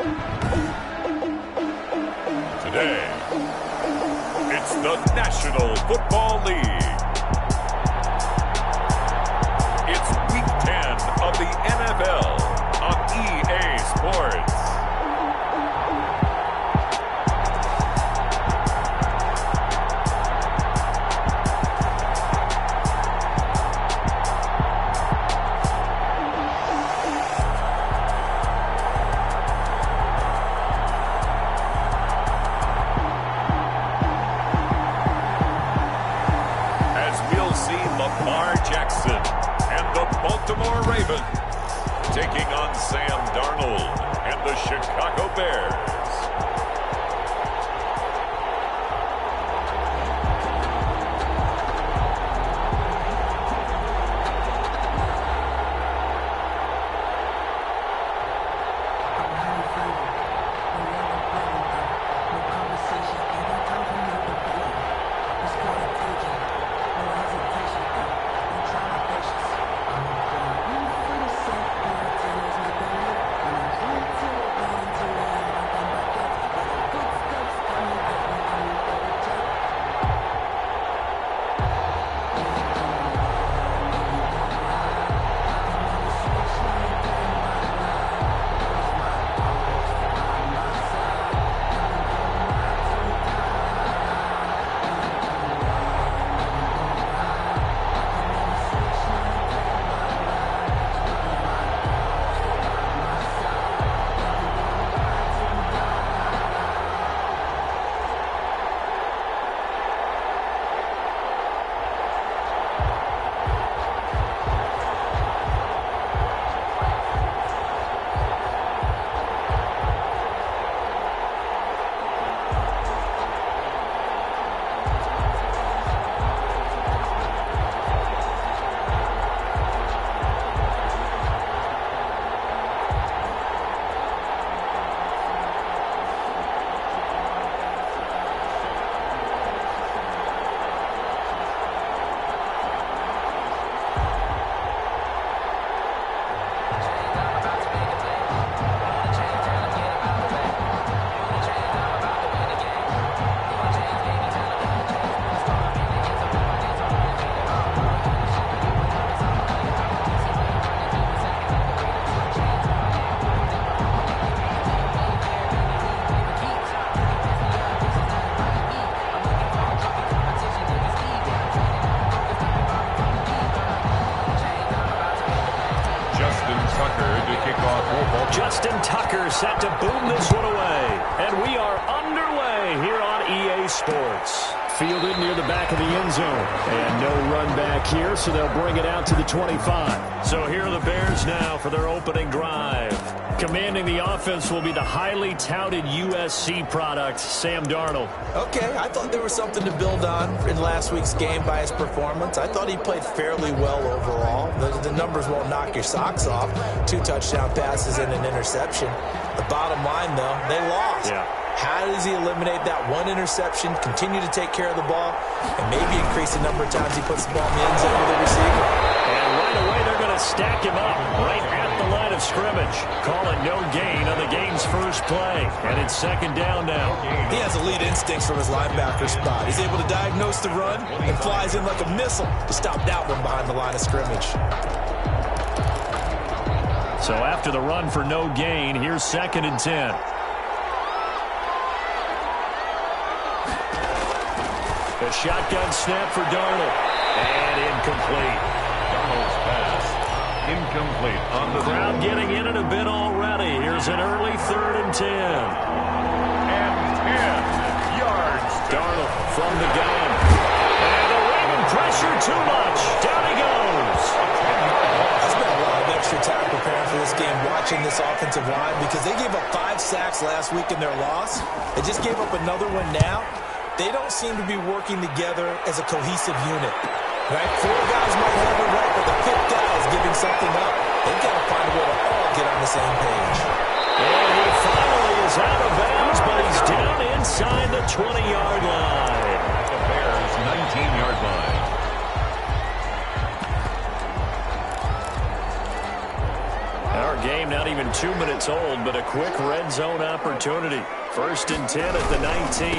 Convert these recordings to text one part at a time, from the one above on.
Today, it's the National Football League. It's Week 10 of the NFL on EA Sports. Baltimore Ravens taking on Sam Darnold and the Chicago Bears. Justin Tucker set to boom this one away. And we are underway here on EA Sports. Fielded near the back of the end zone. And no run back here, so they'll bring it out to the 25. So here are the Bears now for their opening drive. Commanding the offense will be the highly touted USC product, Sam Darnold. Okay, I thought there was something to build on in last week's game by his performance. I thought he played fairly well overall. The numbers won't knock your socks off. 2 touchdown passes and an interception. The bottom line, though, they lost. Yeah. How does he eliminate that one interception, continue to take care of the ball, and maybe increase the number of times he puts the ball in the end zone with the receiver? And right away, they're going to stack him up right at the line of scrimmage. Call it no gain on the game's first play. And it's second down now. He has elite instincts from his linebacker spot. He's able to diagnose the run and flies in like a missile to stop that one behind the line of scrimmage. So after the run for no gain, here's 2nd and 10. A shotgun snap for Darnold. And incomplete. Darnold's pass incomplete. On the crowd getting in it a bit already. Here's an early 3rd and 10. And 10 yards. Darnold from the gun. And the Raven pressure too much. Down he goes. I spent a lot of extra time preparing for this game, watching this offensive line, because they gave up 5 sacks last week in their loss. They just gave up another one now. They don't seem to be working together as a cohesive unit. Right? 4 guys might have it right, but the 5th guy is giving something up. They've got to find a way to all get on the same page. And he finally is out of bounds, but he's down inside the 20-yard line. The Bears' 19-yard line. Our game not even 2 minutes old, but a quick red zone opportunity. 1st and 10 at the 19.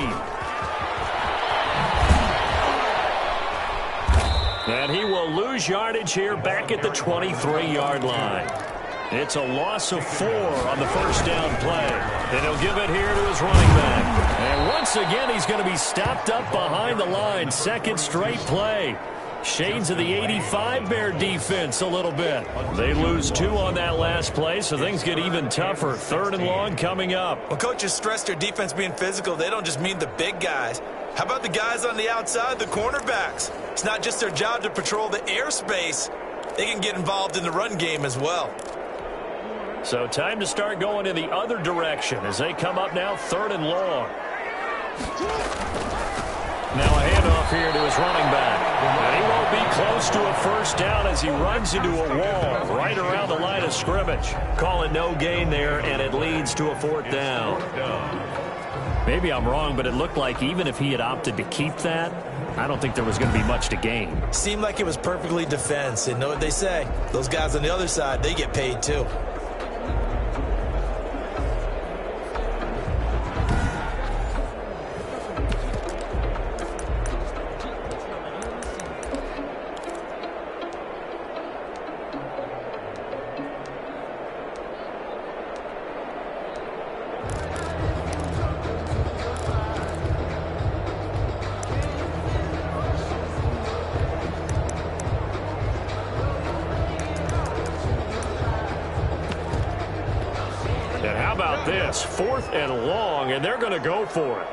And he will lose yardage here back at the 23-yard line. It's a loss of 4 on the 1st down play. And he'll give it here to his running back. And once again, he's going to be stopped up behind the line. 2nd straight play. Shades of the 85 Bear defense a little bit. They lose 2 on that last play, so things get even tougher. 3rd and long coming up. When coaches stress their defense being physical, they don't just mean the big guys. How about the guys on the outside, the cornerbacks? It's not just their job to patrol the airspace. They can get involved in the run game as well. So time to start going in the other direction as they come up now 3rd and long. Now a handoff here to his running back. And he won't be close to a 1st down as he runs into a wall right around the line of scrimmage. Call it no gain there, and it leads to a 4th down. Maybe I'm wrong, but it looked like even if he had opted to keep that, I don't think there was going to be much to gain. Seemed like it was perfectly defense. And know what they say? Those guys on the other side, they get paid too. And how about this? 4th and long, and they're going to go for it.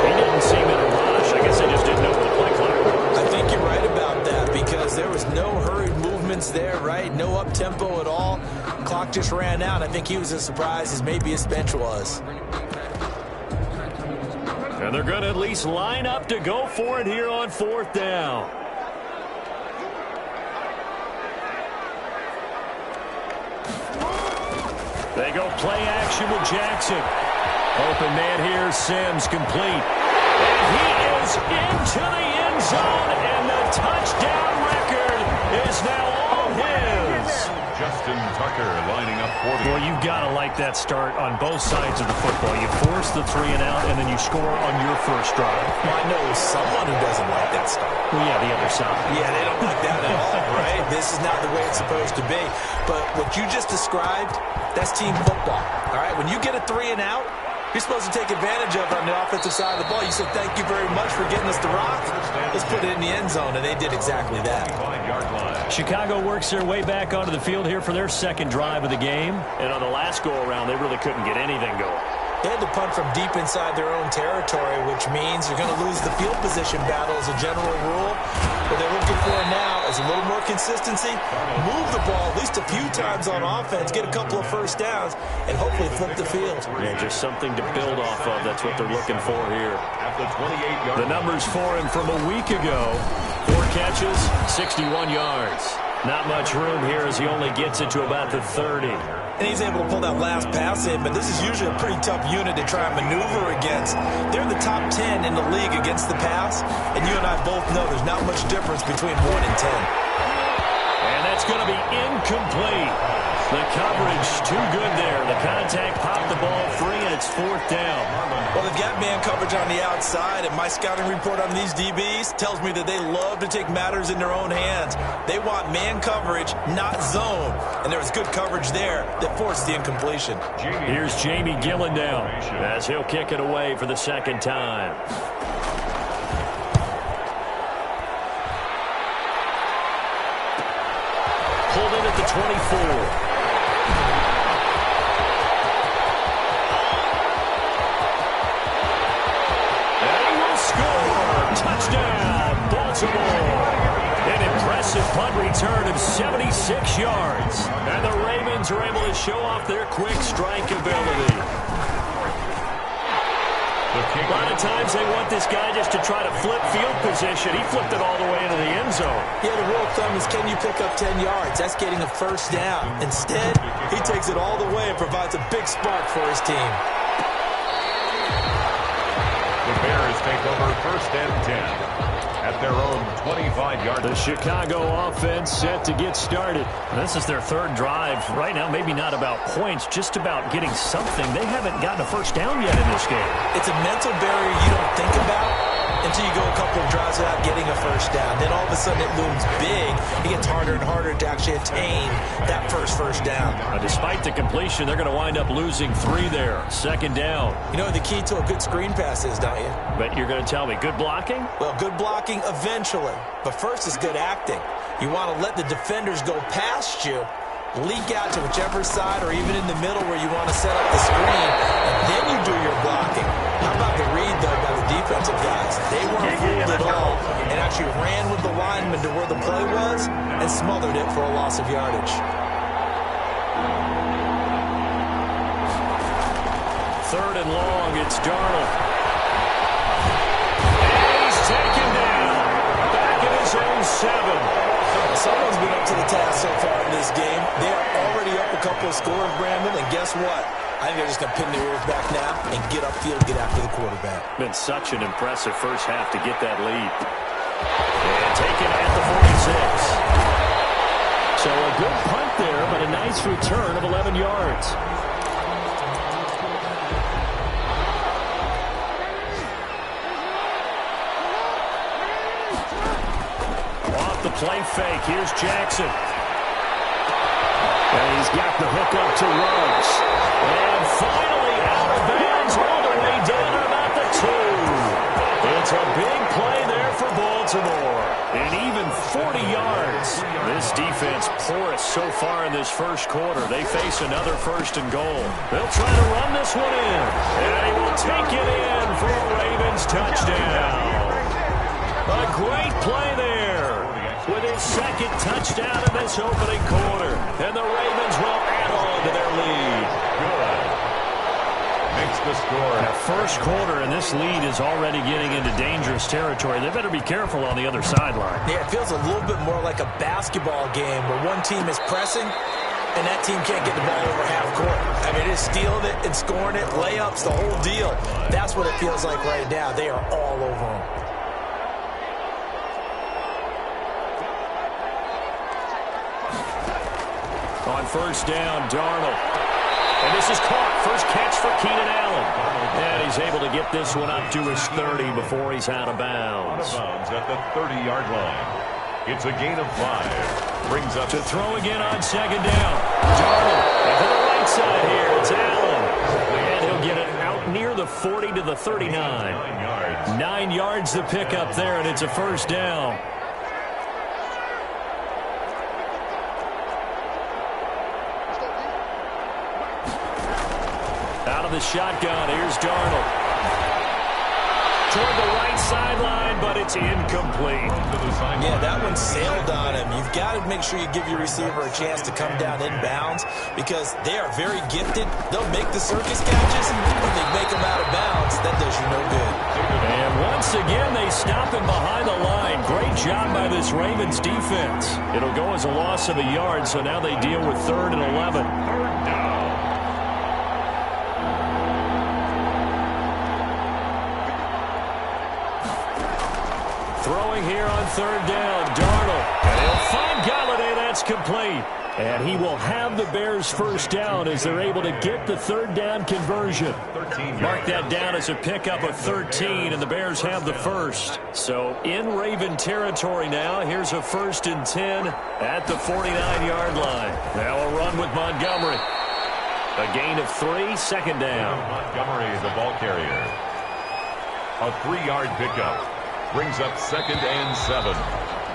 He didn't seem in a rush. I guess they just didn't know what the play clock was. I think you're right about that because there was no hurried movements there, right? No up-tempo at all. Clock just ran out. I think he was as surprised as maybe his bench was. And they're going to at least line up to go for it here on 4th down. They go play action with Jackson. Open man here, Sims complete. And he is into the end zone, and the touchdown record is now all his. Justin Tucker lining up for the... Well, you've got to like that start on both sides of the football. You force the 3 and out, and then you score on your first drive. Well, I know someone who doesn't like that start. Well, yeah, the other side. Yeah, they don't like that at all, right? This is not the way it's supposed to be. But what you just described, that's team football, all right? When you get a 3 and out, you're supposed to take advantage of it on the offensive side of the ball. You said, thank you very much for getting us the rock. Let's put it in the end zone, and they did exactly that. Chicago works their way back onto the field here for their 2nd drive of the game. And on the last go-around, they really couldn't get anything going. They had to punt from deep inside their own territory, which means you're going to lose the field position battle as a general rule. What they're looking for now is a little more consistency, move the ball at least a few times on offense, get a couple of 1st downs, and hopefully flip the field. Yeah, just something to build off of. That's what they're looking for here. The numbers for him from a week ago: 4 catches, 61 yards. Not much room here as he only gets it to about the 30. And he's able to pull that last pass in, but this is usually a pretty tough unit to try and maneuver against. They're in the top 10 in the league against the pass, and you and I both know there's not much difference between 1 and 10. And that's going to be incomplete. The coverage too good there. The contact popped the ball free, and it's 4th down. Well, they've got man coverage on the outside, and my scouting report on these DBs tells me that they love to take matters in their own hands. They want man coverage, not zone. And there was good coverage there that forced the incompletion. Here's Jamie Gillen down as he'll kick it away for the 2nd time. Pulled in at the 24. Touchdown, Baltimore. An impressive punt return of 76 yards. And the Ravens are able to show off their quick strike ability. A lot of times they want this guy just to try to flip field position. He flipped it all the way into the end zone. Yeah, the rule of thumb is, can you pick up 10 yards? That's getting a 1st down. Instead, he takes it all the way and provides a big spark for his team. take over 1st and 10 at their own 25-yard line. The Chicago offense set to get started. This is their third drive. Right now, maybe not about points, just about getting something. They haven't gotten a first down yet in this game. It's a mental barrier you don't think about until you go a couple of drives without getting a first down. Then all of a sudden it looms big. It gets harder and harder to actually attain that first down. Despite the completion, they're going to wind up losing 3 there. 2nd down. You know what the key to a good screen pass is, don't you? But you're going to tell me, good blocking? Well, good blocking eventually. But first is good acting. You want to let the defenders go past you, leak out to whichever side or even in the middle where you want to set up the screen, and then you do your blocking. How about the read, though, by the defensive guys? They weren't fooled at all and actually ran with the lineman to where the play was and smothered it for a loss of yardage. 3rd and long, it's Darnold. And he's taken down. Back in his own 7. Someone's been up to the task so far in this game. They are already up a couple of scores, Brandon, and guess what? I think they're just going to pin their ears back now and get upfield, get after the quarterback. Been such an impressive first half to get that lead. And taken at the 46. So a good punt there, but a nice return of 11 yards. Off the play fake, here's Jackson. And he's got the hook up to Ruggs. And finally out of bounds all the way down about the 2. It's a big play there for Baltimore. And even 40 yards. This defense porous so far in this first quarter. They face another 1st and goal. They'll try to run this one in. And he will take it in for a Ravens touchdown. A great play there with his 2nd touchdown in this opening quarter. And the Ravens will add on to their lead. Good. Makes the score. Now, first quarter, and this lead is already getting into dangerous territory. They better be careful on the other sideline. Yeah, it feels a little bit more like a basketball game where one team is pressing and that team can't get the ball over half court. I mean, it's stealing it and scoring it, layups, the whole deal. That's what it feels like right now. They are all over them. On 1st down, Darnold. And this is caught. First catch for Keenan Allen. And he's able to get this one up to his 30 before he's out of bounds. Out of bounds at the 30-yard line. It's a gain of 5. Brings up to throw again on 2nd down. Darnold. And to the right side here, it's Allen. And he'll get it out near the 40 to the 39. 9 yards. 9 yards to pick up there, and it's a 1st down. Out of the shotgun, here's Darnold. Toward the right sideline, but it's incomplete. Yeah, that one sailed on him. You've got to make sure you give your receiver a chance to come down inbounds because they are very gifted. They'll make the circus catches, but they make them out of bounds. That does you no good. And once again, they stop him behind the line. Great job by this Ravens defense. It'll go as a loss of a yard, so now they deal with 3rd and 11. Throwing here on 3rd down, Darnold. And he'll find Galladay. That's complete. And he will have the Bears' 1st down as they're able to get the 3rd down conversion. Mark that down as a pickup of 13, and the Bears have the 1st. So in Raven territory now. Here's a 1st and 10 at the 49-yard line. Now a run with Montgomery. A gain of 3, 2nd down. Montgomery, the ball carrier. A 3-yard pickup. Brings up 2nd and 7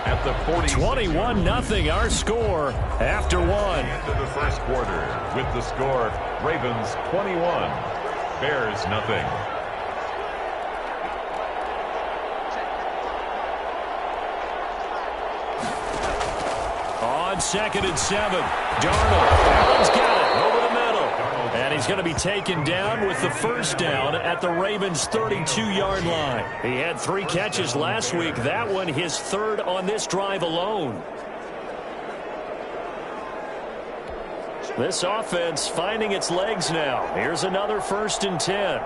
at the 40. 21-0 our score after 1. End of the first quarter with the score Ravens 21, Bears nothing. On 2nd and 7, Darnold. Allen's got it over the middle. And he's going to be taken down with the 1st down at the Ravens' 32-yard line. He had 3 catches last week. That one his 3rd on this drive alone. This offense finding its legs now. Here's another 1st and 10.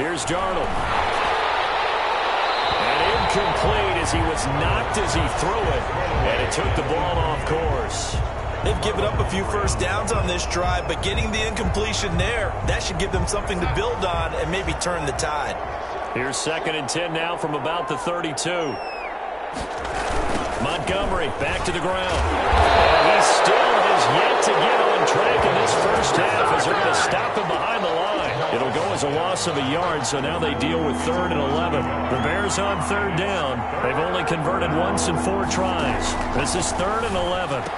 Here's Darnold. And incomplete as he was knocked as he threw it. And it took the ball off course. They've given up a few first downs on this drive, but getting the incompletion there, that should give them something to build on and maybe turn the tide. Here's 2nd and 10 now from about the 32. Montgomery back to the ground. And he still has yet to get on track in this first half as they're going to stop him behind the line. It'll go as a loss of a yard, so now they deal with 3rd and 11. The Bears on 3rd down. They've only converted once in 4 tries. This is 3rd and 11. Look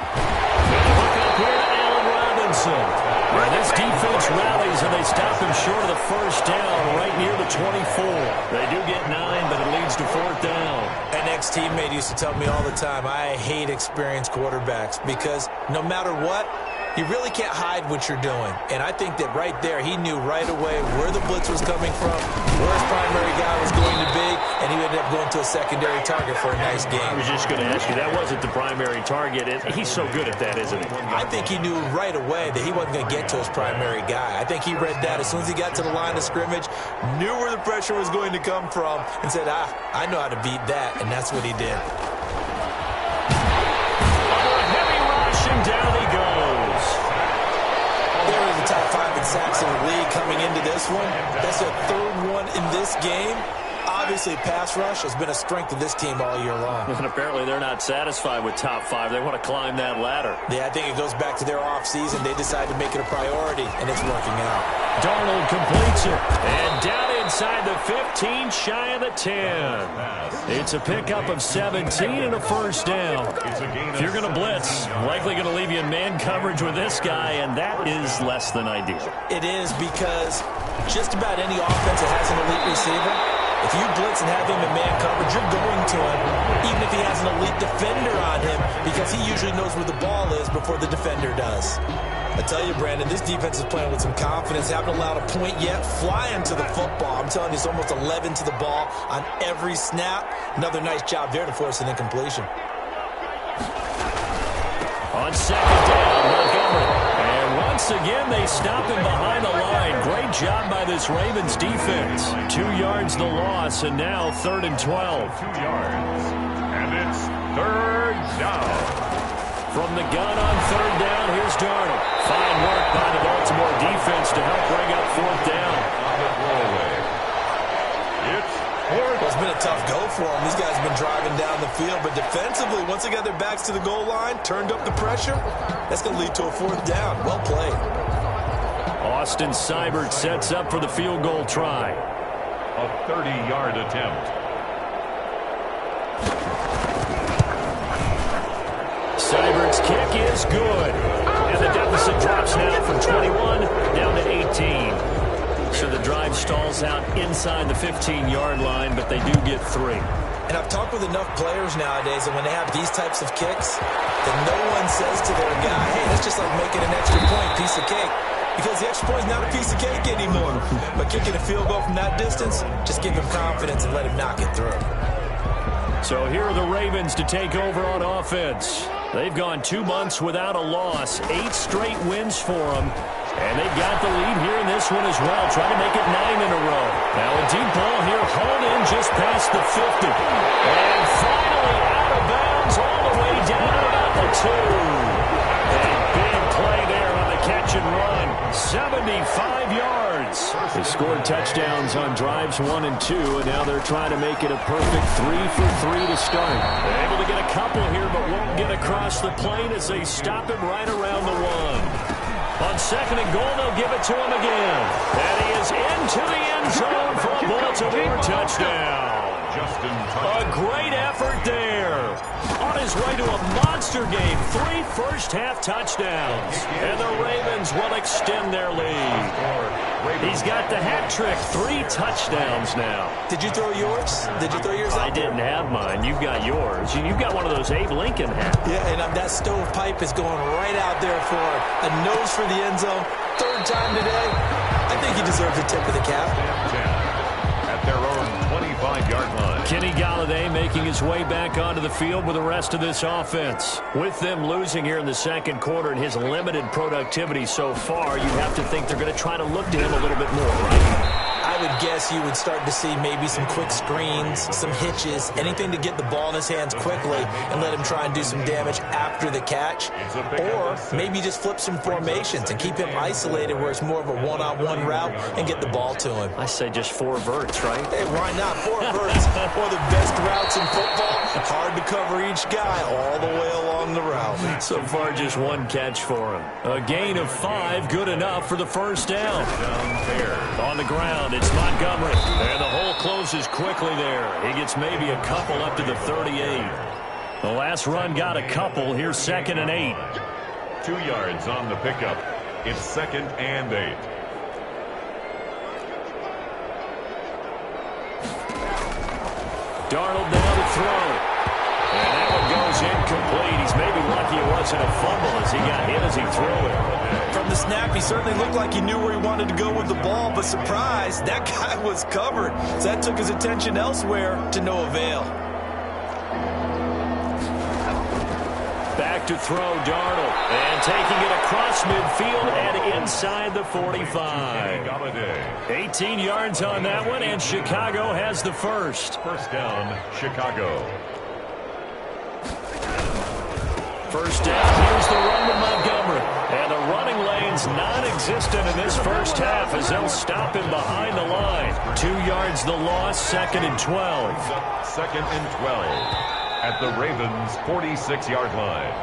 up here to Allen Robinson. And this defense rallies, and they stop him short of the first down right near the 24. They do get 9, but it leads to 4th down. An ex-teammate used to tell me all the time, I hate experienced quarterbacks because no matter what, you really can't hide what you're doing. And I think that right there, he knew right away where the blitz was coming from, where his primary guy was going to be, and he ended up going to a secondary target for a nice game. I was just going to ask you, that wasn't the primary target. He's so good at that, isn't he? I think he knew right away that he wasn't going to get to his primary guy. I think he read that as soon as he got to the line of scrimmage, knew where the pressure was going to come from, and said, I know how to beat that, and that's what he did. Heavy rush, and down he goes. They're in the top 5 in sacks in the league coming into this one. That's their 3rd one in this game. Obviously, pass rush has been a strength of this team all year long. And apparently they're not satisfied with top 5. They want to climb that ladder. Yeah, I think it goes back to their offseason. They decided to make it a priority, and it's working out. Darnold completes it. And down inside the 15, shy of the 10. It's a pickup of 17 and a first down. If you're going to blitz, likely going to leave you in man coverage with this guy, and that is less than ideal. It is because just about any offense that has an elite receiver, if you blitz and have him in man coverage, you're going to him, even if he has an elite defender on him, because he usually knows where the ball is before the defender does. I tell you, Brandon, this defense is playing with some confidence. Haven't allowed a point yet. Flying to the football. I'm telling you, it's almost 11 to the ball on every snap. Another nice job there to force an incompletion. On 2nd down, Montgomery. And once again, they stop him behind the line. Great job by this Ravens defense. 2 yards the loss, and now 3rd and 12. 2 yards. And it's 3rd down. From the gun on 3rd down, here's Darnold. Fine work by the Baltimore defense to help bring up 4th down. It's 4th. Well, it's been a tough go for them. These guys have been driving down the field, but defensively, once they got their backs to the goal line, turned up the pressure, that's going to lead to a 4th down. Well played. Austin Seibert sets up for the field goal try. A 30-yard attempt. Seibert's kick is good. And the deficit drops now from 21 down to 18. So the drive stalls out inside the 15-yard line, but they do get 3. And I've talked with enough players nowadays that when they have these types of kicks, that no one says to their guy, hey, that's just like making an extra point, piece of cake. Because the extra point is not a piece of cake anymore. But kicking a field goal from that distance, just give him confidence and let him knock it through. So here are the Ravens to take over on offense. They've gone 2 months without a loss, 8 straight wins for them. And they've got the lead here in this one as well, trying to make it 9 in a row. Now a deep ball here, hauled in just past the 50. And finally out of bounds all the way down about the 2. A big play there on the catch and run, 75 yards. They scored touchdowns on drives 1 and 2, and now they're trying to make it a perfect 3 for 3 to start. They're able to get a couple here, but won't get across the plane as they stop him right around the 1. On 2nd and goal, they'll give it to him again. And he is into the end zone for a Baltimore touchdown. A great effort there. On his way to a monster game, 3 first-half touchdowns. And the Ravens will extend their lead. He's got the hat trick, 3 touchdowns now. Did you throw yours? Did you throw yours out? I didn't have mine. You've got yours. You've got one of those Abe Lincoln hats. Yeah, and that stovepipe is going right out there for a nose for the end zone. 3rd time today. I think he deserves a tip of the cap. At their own 25-yard line. Kenny Golladay making his way back onto the field with the rest of this offense. With them losing here in the 2nd quarter and his limited productivity so far, you have to think they're going to try to look to him a little bit more, right? I would guess you would start to see maybe some quick screens, some hitches, anything to get the ball in his hands quickly and let him try and do some damage after the catch. Or maybe just flip some formations and keep him isolated where it's more of a one-on-one route and get the ball to him. I say just 4 verts, right? Hey, why not? 4 verts, one of the best routes in football. Hard to cover each guy all the way along the route. So far, just 1 catch for him. A gain of 5, good enough for the first down. On the ground, it's Montgomery. And the hole closes quickly there. He gets maybe a couple up to the 38. The last run got a couple. Here's 2nd and 8. 2 yards on the pickup. It's 2nd and 8. Darnold down to throw. And that one goes incomplete. He's maybe lucky it wasn't a fumble as he got hit as he threw it. From the snap, he certainly looked like he knew where he wanted to go with the ball, but surprise, that guy was covered. So that took his attention elsewhere to no avail. Back to throw, Darnold. And taking it across midfield and inside the 45. 18 yards on that one, and Chicago has the first. First down, Chicago. First down, here's the run to Montgomery. And the running lane's non-existent in this first half as they'll stop him behind the line. 2 yards the loss, 2nd and 12. 2nd and 12 at the Ravens' 46-yard line.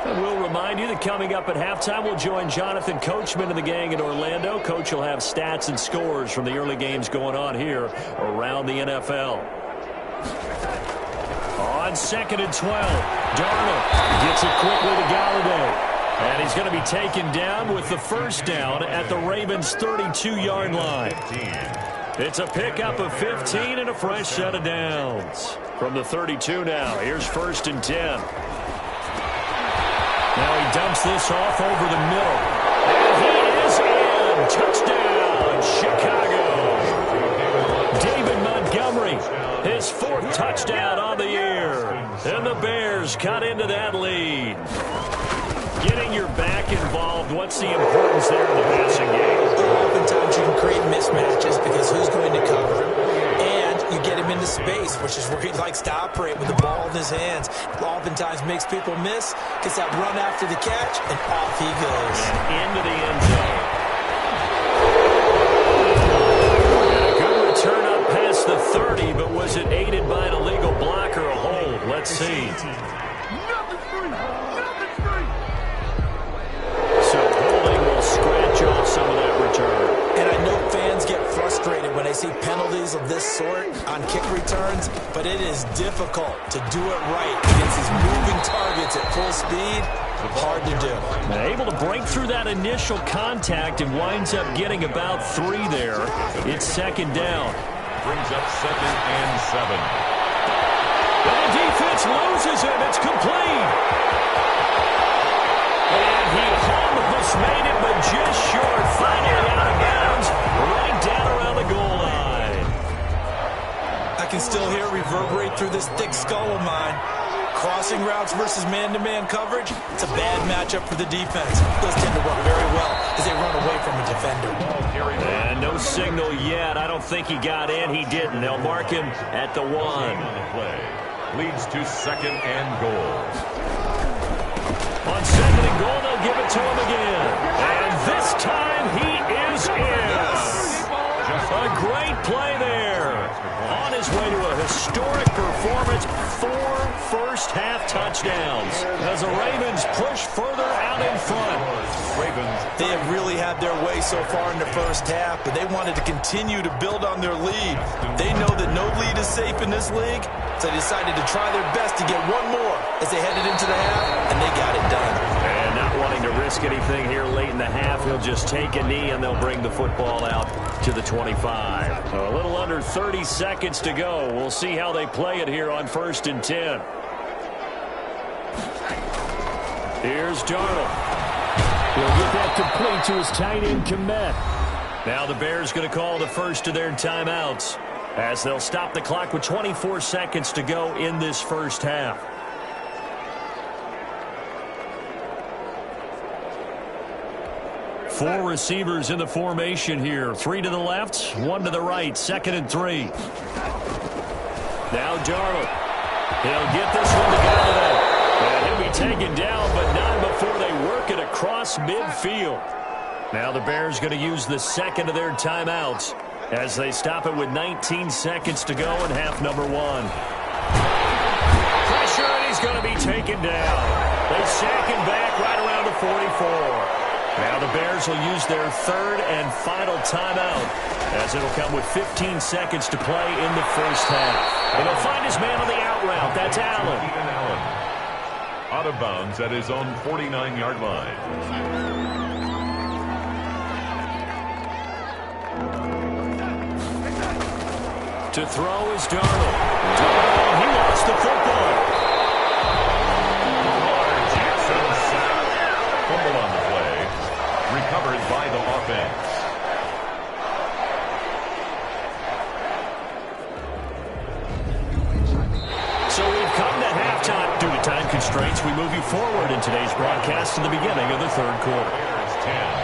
And we'll remind you that coming up at halftime, we'll join Jonathan Coachman and the gang in Orlando. Coach will have stats and scores from the early games going on here around the NFL. On 2nd and 12, Darnold gets it quickly to Galladay. And he's going to be taken down with the first down at the Ravens' 32-yard line. 15. It's a pickup of 15 and a fresh set of downs. From the 32 now, here's 1st and 10. Now he dumps this off over the middle. And he is in. Touchdown, Chicago. David Montgomery, his 4th touchdown on the year. And the Bears cut into that lead. Getting your back involved, what's the importance there in the passing game? Oftentimes you can create mismatches because who's going to cover him? And you get him into space, which is where he likes to operate with the ball in his hands. Oftentimes makes people miss, gets that run after the catch, and off he goes. And into the end zone. Good return up past the 30, but was it aided by an illegal block or a hold? Let's see. So holding will scratch off some of that return. And I know fans get frustrated when they see penalties of this sort on kick returns, but it is difficult to do it right against these moving targets at full speed. Hard to do. And able to break through that initial contact and winds up getting about 3 there. It's 2nd down. Brings up 2nd and 7. And the defense loses it. It's complete. And he almost made it, but just short. Finally out of bounds, right down around the goal line. I can still hear it reverberate through this thick skull of mine. Crossing routes versus man-to-man coverage, it's a bad matchup for the defense. Those tend to work very well as they run away from a defender. And no signal yet. I don't think he got in. He didn't. They'll mark him at the 1. Leads to 2nd and goal. On 2nd and goal, they'll give it to him again. And this time he is in. A great play there. On his way to a historic performance, 4 first-half touchdowns as the Ravens push further out in front. They have really had their way so far in the first half, but they wanted to continue to build on their lead. They know that no lead is safe in this league, so they decided to try their best to get one more as they headed into the half, and they got it done. And not wanting to risk anything here late in the half, he'll just take a knee and they'll bring the football out to the 25. A little under 30 seconds to go. We'll see how they play it here on 1st and 10. Here's Darnold. He'll get that complete to his tight end, Kmet. Now the Bears going to call the first of their timeouts as they'll stop the clock with 24 seconds to go in this first half. 4 receivers in the formation here. 3 to the left, 1 to the right. 2nd and 3. Now Darnold. He'll get this one to Galladay. And he'll be taken down, but not before they work it across midfield. Now the Bears going to use the second of their timeouts as they stop it with 19 seconds to go in half number 1. Pressure, and he's going to be taken down. They sack him back right around the 44. Now the Bears will use their 3rd and final timeout as it'll come with 15 seconds to play in the first half. And he'll find his man on the out route. That's Allen. Out of bounds at his own 49-yard line. To throw is Darnold. He lost the football. Jackson sacked. Fumble on the play. Recovered by the offense. So we've come to halftime. Due to time constraints, we move you forward in today's broadcast to the beginning of the 3rd quarter. Bears 10.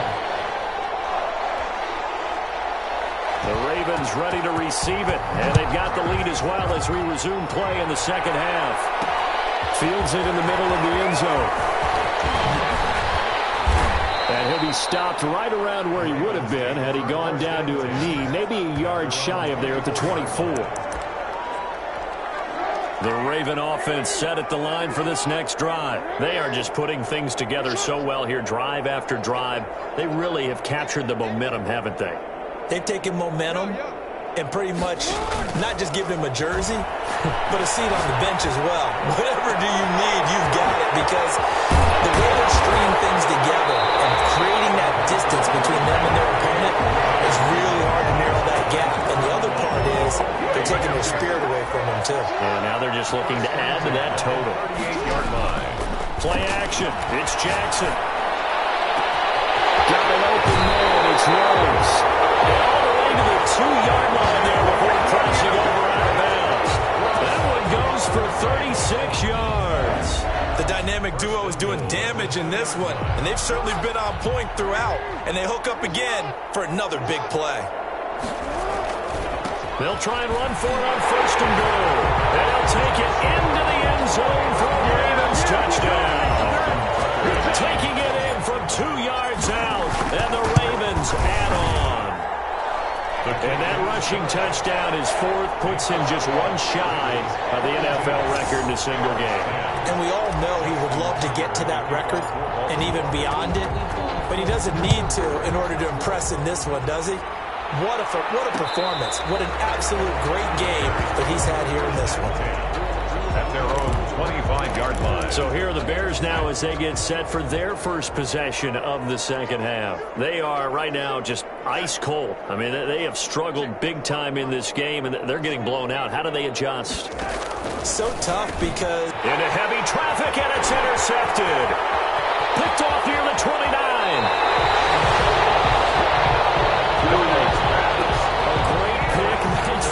The Ravens ready to receive it, and they've got the lead as well as we resume play in the second half. Fields it in the middle of the end zone. And he'll be stopped right around where he would have been had he gone down to a knee, maybe a yard shy of there at the 24. The Raven offense set at the line for this next drive. They are just putting things together so well here, drive after drive. They really have captured the momentum, haven't they? They've taken momentum and pretty much not just given him a jersey, but a seat on the bench as well. Whatever do you need, you've got it, because the way they're stringing things together and creating that distance between them and their opponent is really hard to narrow that gap. And the other part is they're taking their spirit away from them, too. And now they're just looking to add to that total. 38-yard line. Play action. It's Jackson. Got an open man. It's Rose. And all the way to the 2-yard line there before crossing over out of bounds. That one goes for 36 yards. The dynamic duo is doing damage in this one, and they've certainly been on point throughout. And they hook up again for another big play. They'll try and run for it on 1st and goal. And they'll take it into the end zone for a Ravens touchdown. Taking it in from 2 yards out, and the Ravens add on. And that rushing touchdown is 4th, puts him just one shy of the NFL record in a single game. And we all know he would love to get to that record and even beyond it, but he doesn't need to in order to impress in this one, does he? What a performance. What an absolute great game that he's had here in this one. At their own 25-yard line. So here are the Bears now as they get set for their first possession of the second half. They are right now just ice cold. I mean, they have struggled big time in this game, and they're getting blown out. How do they adjust? So tough because... Into heavy traffic, and it's intercepted. Picked off near the 29.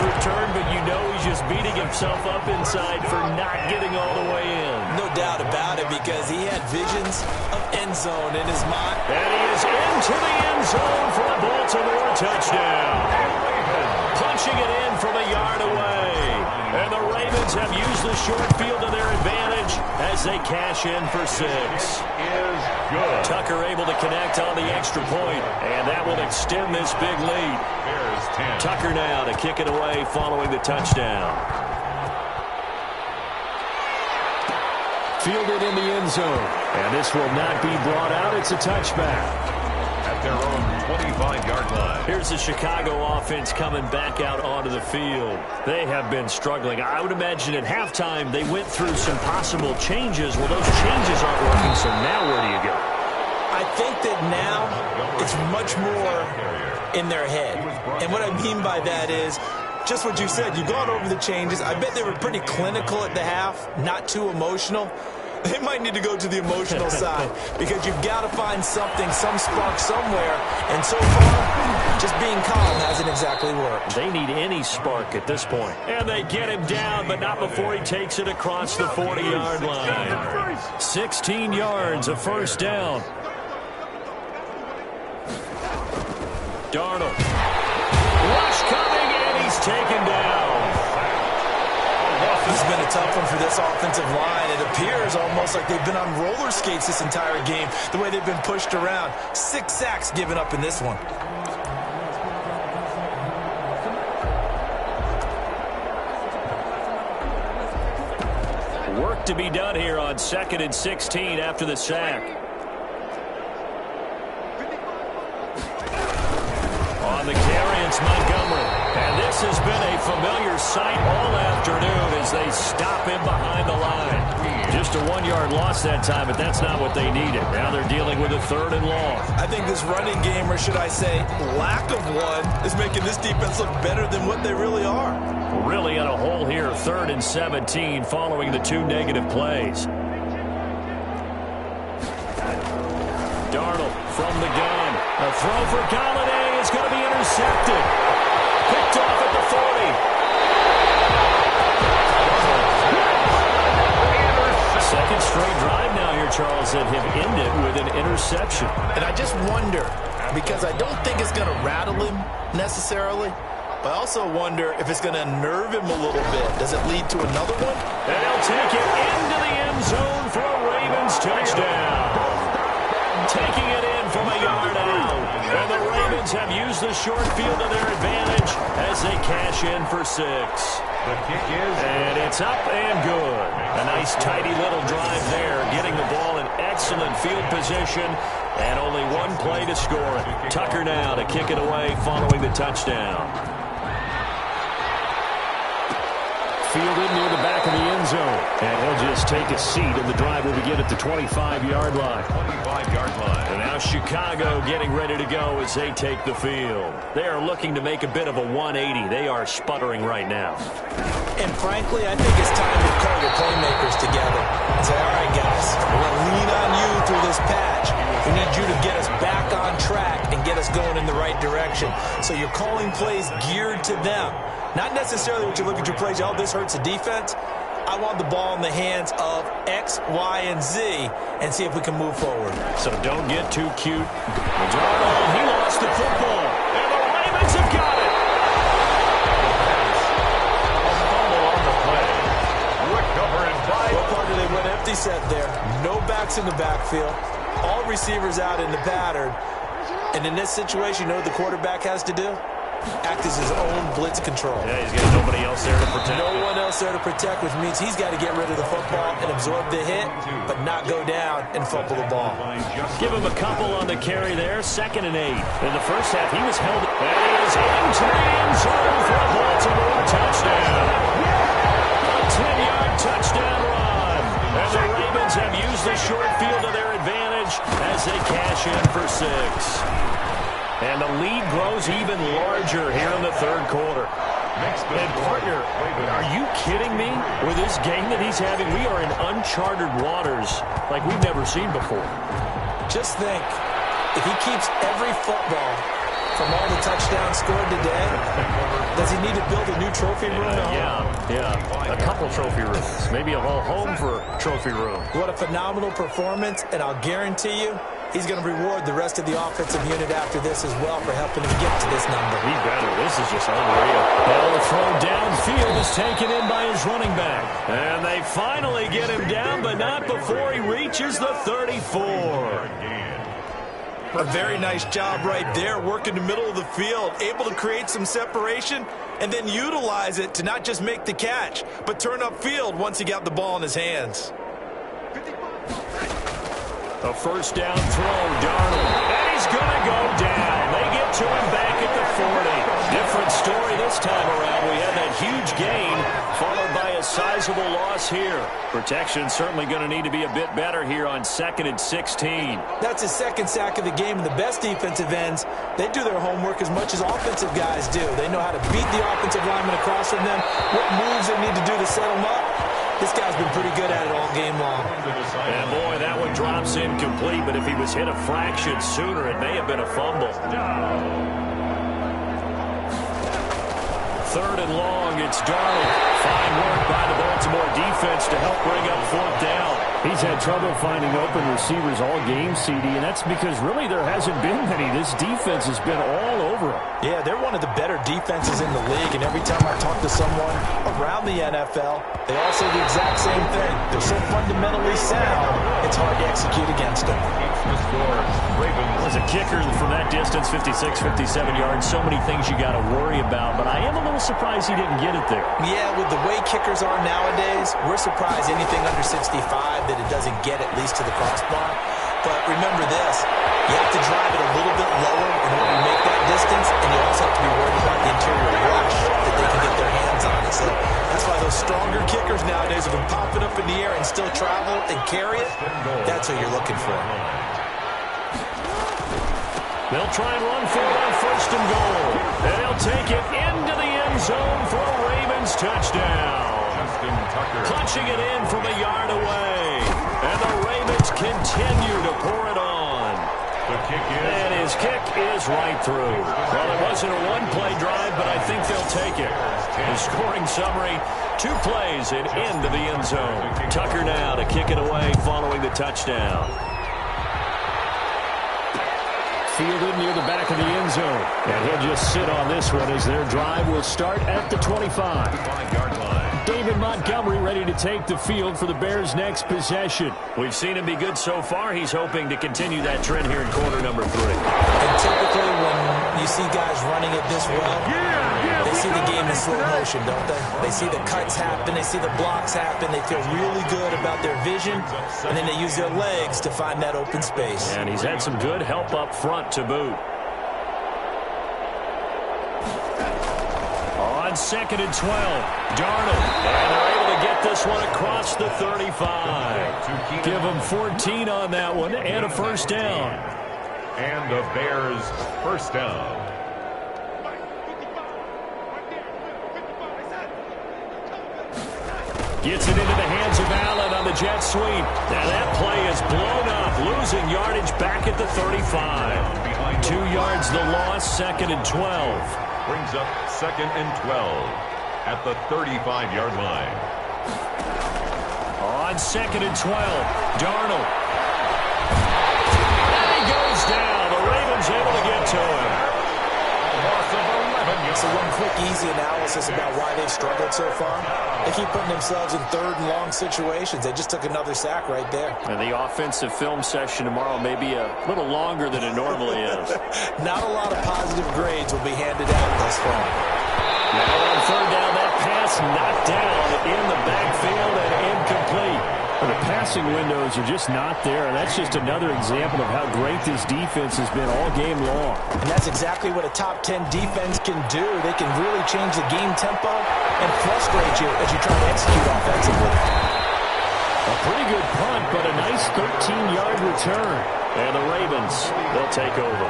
Return, but you know he's just beating himself up inside for not getting all the way in. No doubt about it, because he had visions of end zone in his mind. And he is into the end zone for a Baltimore touchdown. Punching it in from a yard away. And the Ravens have used the short field to their advantage as they cash in for 6. Is good. Tucker able to connect on the extra point, and that will extend this big lead. Bears 10. Tucker now to kick it away following the touchdown. Fielded in the end zone. And this will not be brought out. It's a touchback. At their own 25-yard line. Here's the Chicago offense coming back out onto the field. They have been struggling. I would imagine at halftime they went through some possible changes. Well, those changes aren't working, so now where do you go? I think that now it's much more in their head. And what I mean by that is just what you said. You've gone over the changes. I bet they were pretty clinical at the half, not too emotional. They might need to go to the emotional side, because you've got to find something, some spark somewhere. And so far, just being calm hasn't exactly worked. They need any spark at this point. And they get him down, but not before he takes it across the 40-yard line. 16 yards, a first down. Darnold. Rush coming, and he's taken down. This has been a tough one for this offensive line. It appears almost like they've been on roller skates this entire game, the way they've been pushed around. 6 sacks given up in this one. Work to be done here on 2nd and 16 after the sack. On the carry, it's Montgomery. And this has been a familiar sight all afternoon as they stop him behind the line. Just a 1-yard loss that time, but that's not what they needed. Now they're dealing with a 3rd and long. I think this running game, or should I say lack of one, is making this defense look better than what they really are. Really in a hole here, 3rd and 17 following the 2 negative plays. Darnold from the gun. A throw for Galladay is going to be intercepted. Picked off at the 40. Second straight drive now here, Charles, that have ended with an interception. And I just wonder, because I don't think it's going to rattle him necessarily, but I also wonder if it's going to unnerve him a little bit. Does it lead to another one? And he'll take it into the end zone for a Ravens touchdown. Taking it in from a yard out. And the Ravens have used the short field to their advantage as they cash in for 6. The kick is... And it's up and good. A nice tidy little drive there, getting the ball in excellent field position, and only 1 play to score it. Tucker now to kick it away following the touchdown. Fielded near the back of the end zone. And he'll just take a seat, and the drive will begin at the 25-yard line. 25-yard line. And now Chicago getting ready to go as they take the field. They are looking to make a bit of a 180. They are sputtering right now. And frankly, I think it's time to call your playmakers together and say, all right, guys, we're going to lean on you through this patch. We need you to get us back on track and get us going in the right direction. So you're calling plays geared to them. Not necessarily what you look at your plays, oh, this hurts the defense. I want the ball in the hands of X, Y, and Z and see if we can move forward. So don't get too cute. Darnold, he lost the football. And the Ravens have got it. A fumble on the play. Recover and fight. What part did they went empty set there? No backs in the backfield. All receivers out in the pattern. And in this situation, you know what the quarterback has to do? Act as his own blitz control. Yeah, he's got nobody else there to protect. No one else there to protect, which means he's got to get rid of the football and absorb the hit, but not go down and fumble the ball. Give him a couple on the carry there. 2nd and 8. In the first half, he was held. And he is into the end zone for a Baltimore touchdown. A 10-yard touchdown run. And the Ravens have used the short field to their advantage as they cash in for 6. And the lead grows even larger here in the 3rd quarter. And partner, are you kidding me? With this game that he's having, we are in uncharted waters like we've never seen before. Just think, if he keeps every football from all the touchdowns scored today, does he need to build a new trophy room? Yeah. A couple trophy rooms. Maybe a whole home for trophy room. What a phenomenal performance, and I'll guarantee you, he's going to reward the rest of the offensive unit after this as well for helping him get to this number. He better. This is just unreal. Ball thrown downfield is taken in by his running back. And they finally get him down, but not before he reaches the 34. A very nice job right there, working the middle of the field, able to create some separation, and then utilize it to not just make the catch, but turn upfield once he got the ball in his hands. A first down throw, Darnold. And he's going to go down. They get to him back at the 40. Different story this time around. We had that huge gain, followed by a sizable loss here. Protection certainly going to need to be a bit better here on 2nd and 16. That's his 2nd sack of the game, and the best defensive ends, they do their homework as much as offensive guys do. They know how to beat the offensive lineman across from them, what moves they need to do to set them up. This guy's been pretty good at it all game long. And boy, that one drops incomplete, but if he was hit a fraction sooner, it may have been a fumble. 3rd and long, it's Darnold. Fine work by the Baltimore defense to help bring up 4th down. He's had trouble finding open receivers all game, CD, and that's because really there hasn't been many. This defense has been all over him. Yeah, they're one of the better defenses in the league, and every time I talk to someone around the NFL, they all say the exact same thing. They're so fundamentally sound, it's hard to execute against them. As a kicker from that distance, 56, 57 yards, so many things you got to worry about, but I am a little surprised he didn't get it there. Yeah, with the way kickers are nowadays, we're surprised anything under 65 that it doesn't get at least to the crossbar. But remember this, you have to drive it a little bit lower in order to make that distance, and you also have to be worried about the interior rush that they can get their hands on it. So that's why those stronger kickers nowadays who can pop it up in the air and still travel and carry it, that's what you're looking for. They'll try and run for it on first and goal. And they'll take it into the end zone for a Ravens touchdown. Punching it in from a yard away. And the Ravens continue to pour it on. And his kick is right through. Well, it wasn't a one-play drive, but I think they'll take it. The scoring summary, 2 plays and into the end zone. Tucker now to kick it away following the touchdown. Fielded near the back of the end zone. And he'll just sit on this one as their drive will start at the 25-yard line. David Montgomery ready to take the field for the Bears' next possession. We've seen him be good so far. He's hoping to continue that trend here in quarter number 3. And typically when you see guys running it this well, they see the game in slow motion, don't they? They see the cuts happen. They see the blocks happen. They feel really good about their vision. And then they use their legs to find that open space. And he's had some good help up front to boot. On 2nd and 12, Darnold. And they're able to get this one across the 35. Give them 14 on that one and a first down. And the Bears first down. Gets it into the hands of Allen on the jet sweep. Now that play is blown up, losing yardage back at the 35. 2 yards the loss, 2nd and 12. Brings up 2nd and 12 at the 35-yard line. On 2nd and 12, Darnold. And he goes down. The Ravens able to get to him. Loss of 11 yards. So one quick, easy analysis about why they've struggled so far. They keep putting themselves in 3rd and long situations. They just took another sack right there. And the offensive film session tomorrow may be a little longer than it normally is. Not a lot of positive grades will be handed out thus far. Now on 3rd down, that pass knocked down in the backfield and incomplete. Well, the passing windows are just not there, and that's just another example of how great this defense has been all game long. And that's exactly what a top 10 defense can do. They can really change the game tempo and frustrate you as you try to execute offensively. A pretty good punt, but a nice 13-yard return. And the Ravens, they'll take over.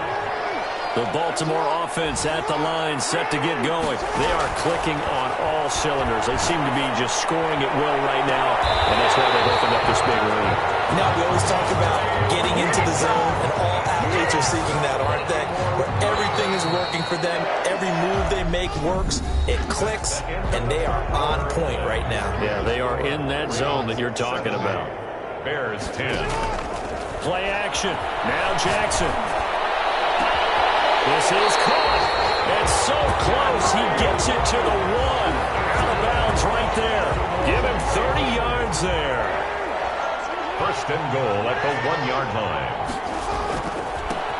The Baltimore offense at the line, set to get going. They are clicking on all cylinders. They seem to be just scoring at will right now, and that's why they've opened up this big lead. Now, we always talk about getting into the zone, and all athletes are seeking that, aren't they? Where everything is working for them, every move they make works, it clicks, and they are on point right now. Yeah, they are in that zone that you're talking about. Bears 10. Play action. Now Jackson. This is caught. It's so close. He gets it to the 1. Out of bounds right there. Give him 30 yards there. First and goal at the 1-yard line.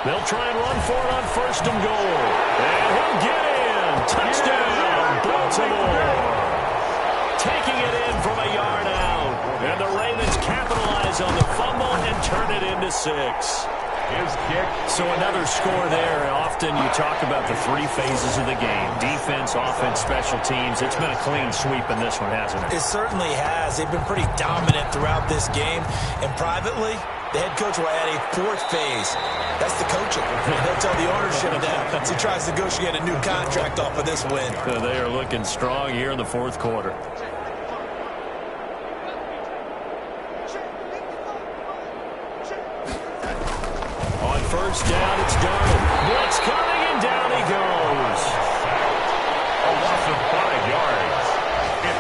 They'll try and run for it on first and goal. And he'll get in. Touchdown, Baltimore. Taking it in from a yard out. And the Ravens capitalize on the fumble and turn it into 6. His kick. So another score there. Often you talk about the 3 phases of the game. Defense, offense, special teams. It's been a clean sweep in this one, hasn't it? It certainly has. They've been pretty dominant throughout this game. And privately, the head coach will add a 4th phase. That's the coaching. They'll tell the ownership that as he tries to negotiate a new contract off of this win. They are looking strong here in the 4th quarter. First down, it's Darnold. Blitz coming, and down he goes. A loss of 5 yards.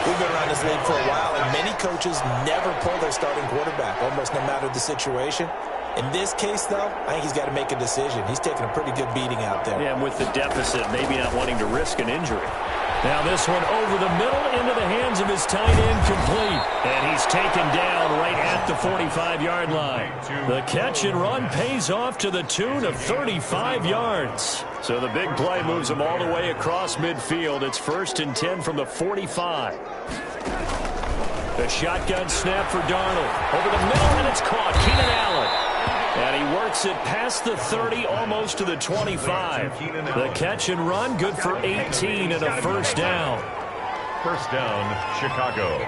We been around this league for a while, and many coaches never pull their starting quarterback, almost no matter the situation. In this case, though, I think he's got to make a decision. He's taking a pretty good beating out there. Yeah, and with the deficit, maybe not wanting to risk an injury. Now this one over the middle into the hands of his tight end, complete. And he's taken down right at the 45-yard line. The catch and run pays off to the tune of 35 yards. So the big play moves him all the way across midfield. It's 1st and 10 from the 45. The shotgun snap for Darnold. Over the middle, and it's caught. Keenan Allen. And he works it past the 30, almost to the 25. The catch and run, good for 18 and a first down. First down, Chicago.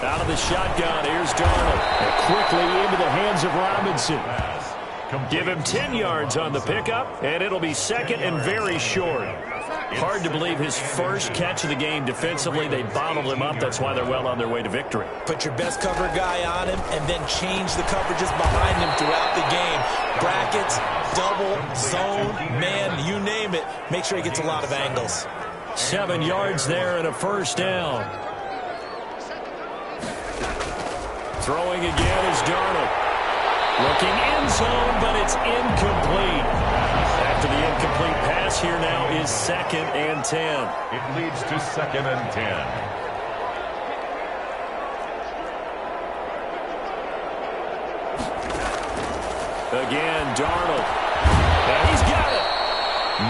Out of the shotgun, here's Darnold. And quickly into the hands of Robinson. Give him 10 yards on the pickup, and it'll be second and very short. Hard to believe his first catch of the game defensively. They bottled him up. That's why they're well on their way to victory. Put your best cover guy on him and then change the coverages behind him throughout the game. Brackets, double, zone, man, you name it. Make sure he gets a lot of angles. 7 yards there and a first down. Throwing again is Darnold. Looking end zone, but it's incomplete. After the incomplete pass, here now is 2nd and 10. It leads to 2nd and 10. Again, Darnold. And he's got it.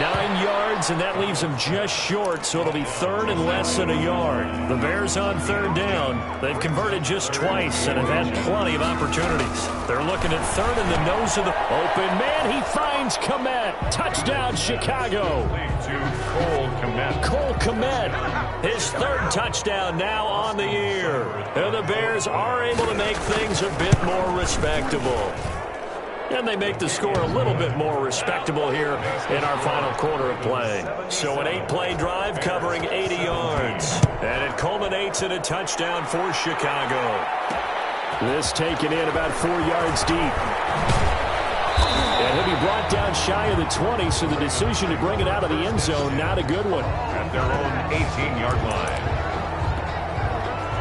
9 yards, and that leaves him just short, so it'll be 3rd and less than a yard. The Bears on 3rd down. They've converted just twice and have had plenty of opportunities. They're looking at 3rd in the nose of the open man. He finds Kmet. Touchdown, Chicago. Cole Kmet, his 3rd touchdown now on the year. And the Bears are able to make things a bit more respectable. And they make the score a little bit more respectable here in our final quarter of play. So an 8-play drive covering 80 yards. And it culminates in a touchdown for Chicago. This taken in about 4 yards deep. And he'll be brought down shy of the 20, so the decision to bring it out of the end zone, not a good one. At their own 18-yard line.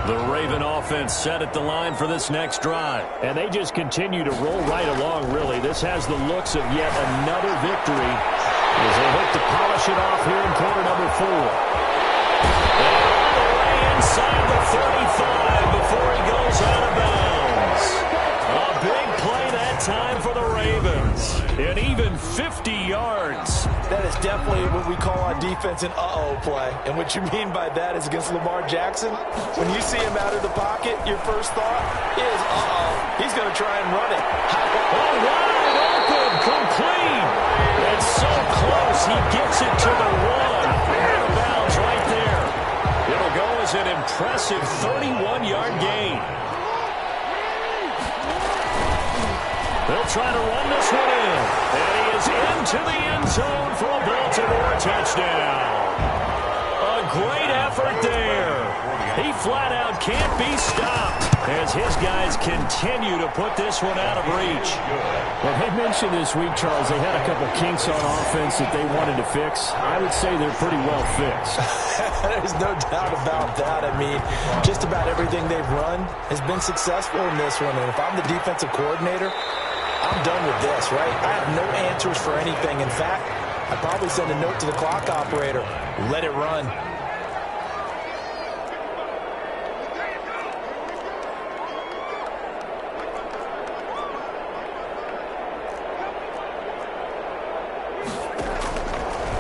The Raven offense set at the line for this next drive. And they just continue to roll right along, really. This has the looks of yet another victory as they hope to polish it off here in quarter number 4. And all the way inside the 35 before he goes out of bounds. A big play that time for the Ravens. And even 50 yards. That is definitely what we call on defense an uh-oh play. And what you mean by that is against Lamar Jackson, when you see him out of the pocket, your first thought is, uh-oh, he's going to try and run it. Oh, wide open, complete. It's so close, he gets it to the 1. Out of bounds right there. It'll go as an impressive 31-yard gain. They'll try to run this one in. And he is into the end zone for a Baltimore touchdown. A great effort there. He flat out can't be stopped as his guys continue to put this one out of reach. Well, they mentioned this week, Charles, they had a couple kinks on offense that they wanted to fix. I would say they're pretty well fixed. There's no doubt about that. I mean, just about everything they've run has been successful in this one. And if I'm the defensive coordinator, I'm done with this, right? I have no answers for anything. In fact, I'd probably send a note to the clock operator. Let it run.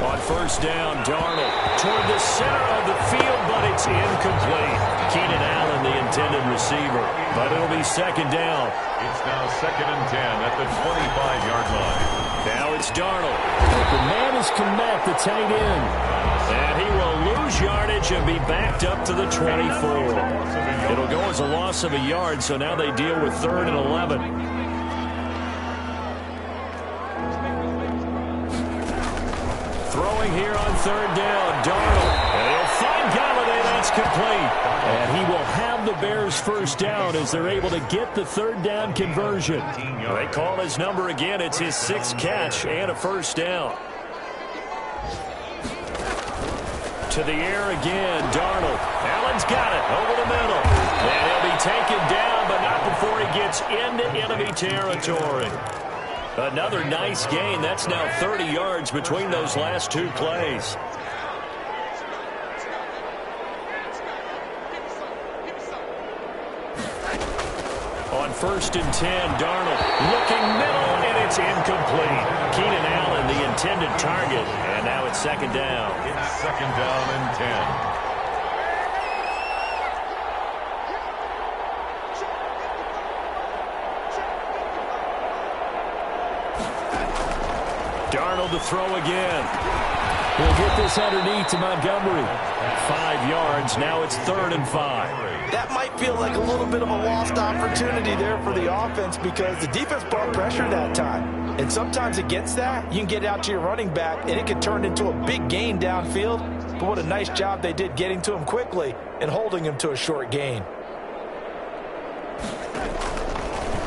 On first down, Darnold toward the center of the field, but it's incomplete. Keenan Allen, the intended receiver. But it'll be 2nd down. It's now 2nd and 10 at the 25-yard line. Now it's Darnold. The man is Kmet, the tight end. And he will lose yardage and be backed up to the 24. It'll go as a loss of a yard, so now they deal with 3rd and 11. Throwing here on 3rd down, Darnold. And he'll find Galladay, that's complete. And he will have the Bears first down as they're able to get the 3rd down conversion. They call his number again. It's his 6th catch and a first down. To the air again, Darnold. Allen's got it over the middle. And he'll be taken down, but not before he gets into enemy territory. Another nice gain. That's now 30 yards between those last two plays. On 1st and 10, Darnold looking middle, and it's incomplete. Keenan Allen, the intended target, and now it's 2nd down. It's 2nd down and 10. Darnold to throw again. He'll get this underneath to Montgomery. 5 yards. Now it's 3rd and 5. That might feel like a little bit of a lost opportunity there for the offense because the defense brought pressure that time. And sometimes against that, you can get out to your running back, and it can turn into a big gain downfield. But what a nice job they did getting to him quickly and holding him to a short gain.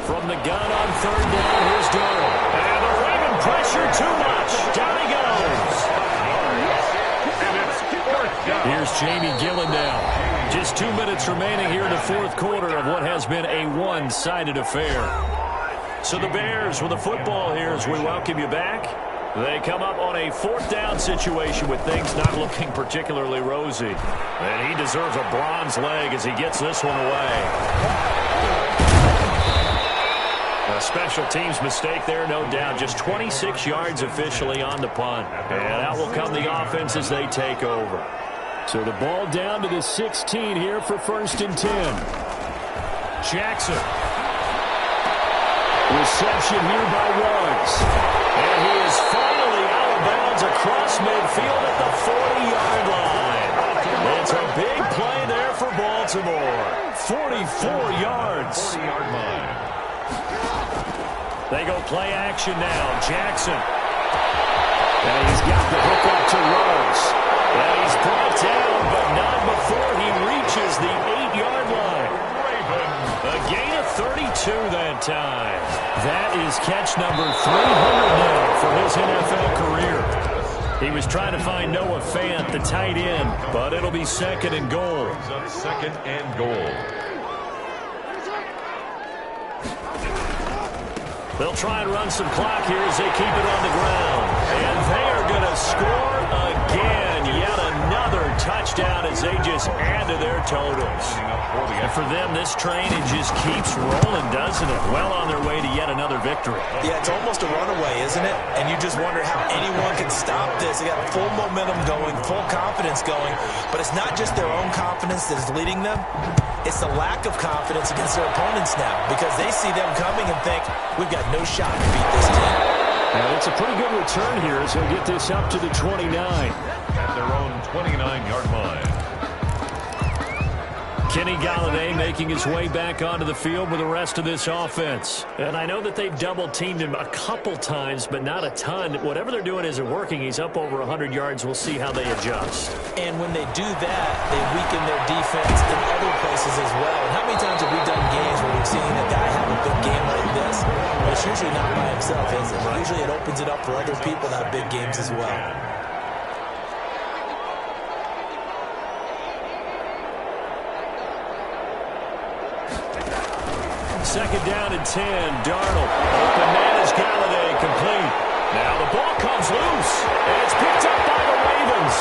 From the gun on 3rd down, here's Darnold. And the Raven pressure too much. Down he goes. Here's Jamie Gillen now. Just 2 minutes remaining here in the 4th quarter of what has been a one-sided affair. So the Bears with the football here as we welcome you back. They come up on a 4th down situation with things not looking particularly rosy. And he deserves a bronze leg as he gets this one away. A special teams mistake there, no doubt. Just 26 yards officially on the punt. And out will come the offense as they take over. So the ball down to the 16 here for 1st and 10. Jackson. Reception here by Ruggs. And he is finally out of bounds across midfield at the 40-yard line. It's a big play there for Baltimore. 44 yards. 40-yard line. They go play action now. Jackson. And he's got the hook up to Ruggs. And he's brought down, but not before he reaches the 8-yard line. A gain of 32 that time. That is catch number 300 now for his NFL career. He was trying to find Noah Fant, the tight end, but it'll be 2nd and goal. 2nd and goal. They'll try and run some clock here as they keep it on the ground. And they are going to score again. Yet another touchdown as they just add to their totals. And for them, this train, it just keeps rolling, doesn't it? Well on their way to yet another victory. Yeah, it's almost a runaway, isn't it? And you just wonder how anyone can stop this. They got full momentum going, full confidence going. But it's not just their own confidence that is leading them. It's the lack of confidence against their opponents now because they see them coming and think, we've got no shot to beat this team. Now, it's a pretty good return here as they'll get this up to the 29. At their own 29-yard line. Kenny Galladay making his way back onto the field with the rest of this offense. And I know that they've double-teamed him a couple times, but not a ton. Whatever they're doing isn't working. He's up over 100 yards. We'll see how they adjust. And when they do that, they weaken their defense in other places as well. And how many times have we done games where we've seen a guy have a big game like this? But it's usually not by himself, is it? Usually it opens it up for other people to have big games as well. 2nd down and 10. Darnold. Open man is Galladay, complete. Now the ball comes loose, and it's picked up by the Ravens.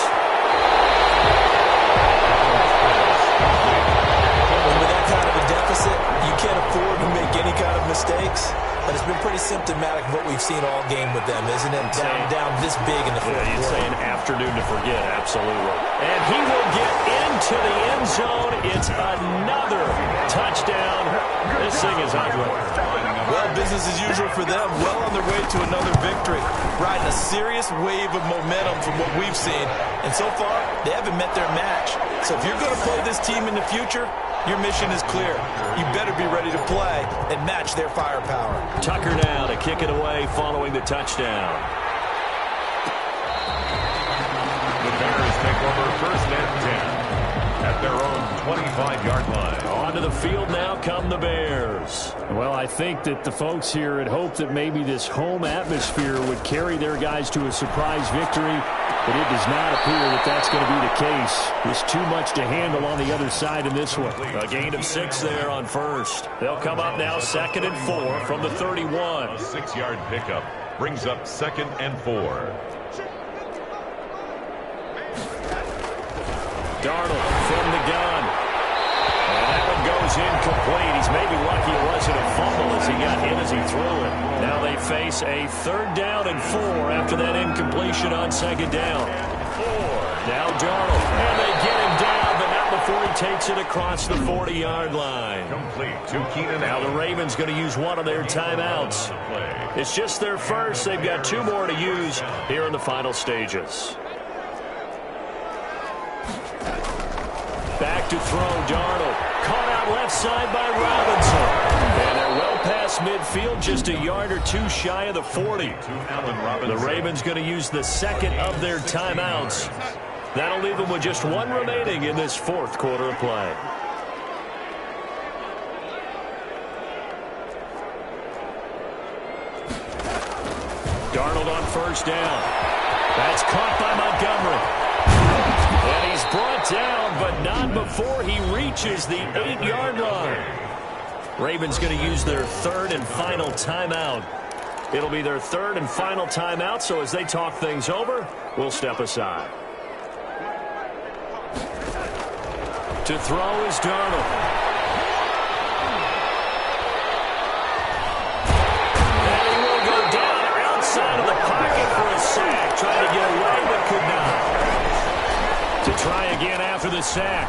And with that kind of a deficit, you can't afford to make any kind of mistakes. But it's been pretty symptomatic of what we've seen all game with them, isn't it? Down this big in the fourth quarter. You'd say an afternoon to forget, absolutely. And he will get into the end zone. It's another touchdown. This thing is ugly. Well, business as usual for them. Well on their way to another victory. Riding a serious wave of momentum from what we've seen. And so far, they haven't met their match. So if you're going to play this team in the future, your mission is clear. You better be ready to play and match their firepower. Tucker now to kick it away following the touchdown. The Bears take over 1st and 10 at their own 25-yard line. On Onto the field now come the Bears. Well, I think that the folks here had hoped that maybe this home atmosphere would carry their guys to a surprise victory, but it does not appear that that's going to be the case. There's too much to handle on the other side in this one. A gain of 6 there on first. They'll come up now 2nd and 4 from the 31. A 6-yard pickup brings up 2nd and 4. Darnold from the gun. And that one goes incomplete. He's maybe lucky it wasn't a fumble as he got hit as he threw it. Now they face a 3rd down and 4 after that incompletion on 2nd down. 4. Now Darnold. And they get him down, but not before he takes it across the 40-yard line. Complete to Keenan. Now the Ravens going to use one of their timeouts. It's just their first. They've got 2 more to use here in the final stages. Back to throw, Darnold. Caught out left side by Robinson. And they're well past midfield, just a yard or 2 shy of the 40. The Ravens going to use the 2nd of their timeouts. That'll leave them with just 1 remaining in this 4th quarter of play. Darnold on 1st down. That's caught by Montgomery. And he's brought down, but not before he reaches the 8-yard line. Ravens going to use their 3rd and final timeout. It'll be their 3rd and final timeout, so as they talk things over, we'll step aside. To throw is Darnold. And he will go down outside of the pocket for a sack. Trying to get away, but could not. To try again after the sack.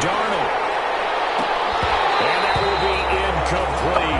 Darnold